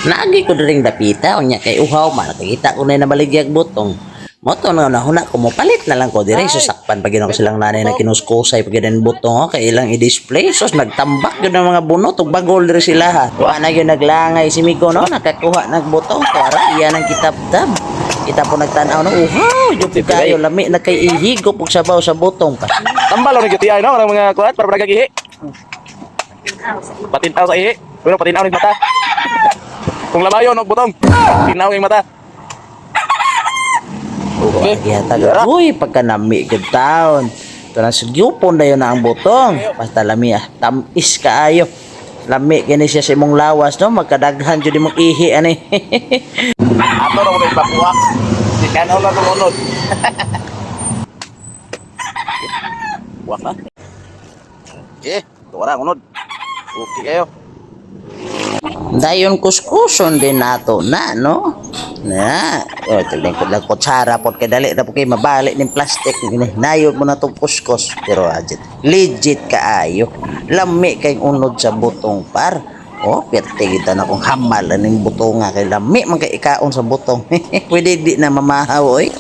Naagi ko ring dapita unya kay uhaw man nakita ko na nabaligyag butong. Moto na nahuna ko mo palit na lang ko dire susakpan pag ko silang nanay na kinuskusay pag ganun butong kay ilang i-display sos nagtambak gyud ang mga bunot ug bagol dire sila ha. Wa na gyud naglangay si Miko no nakakuha nagbutong para iya nang kitab-tab. Kita po nagtanaw no uhaw jud kayo lami na kay ihigop og sabaw sa butong pa. Tambal ron gyud no orang mga kuat para pagagihi. Patinaw sa ihi. Pero patinaw ning mata. Kung labayon og butong, tinaw ning mata. Okay. Taga, uy, pagkanami ka taon. Ito na sugyupon na yun na ang butong. Basta lami tamis kaayo. Lami, gini siya sa imong lawas, no? Magkadaghan dyan mong ihi, ani. Ato na ko na ipakuha. Di ka na ulang tumunod. Buwak na. Tuwara, unod. Okay kayo. Dayon kuskuson din nato na, no? Na, tignan ko lang kutsara po kay dali na po kayo mabalik ng plastic. Nayod mo na itong kuskus. Pero legit kaayo. Lami kay unod sa butong par. Oh, perte kita na kung hamal ng butong nga kay lami man kay ikaon sa butong. Pwede di na mamahaw, oy.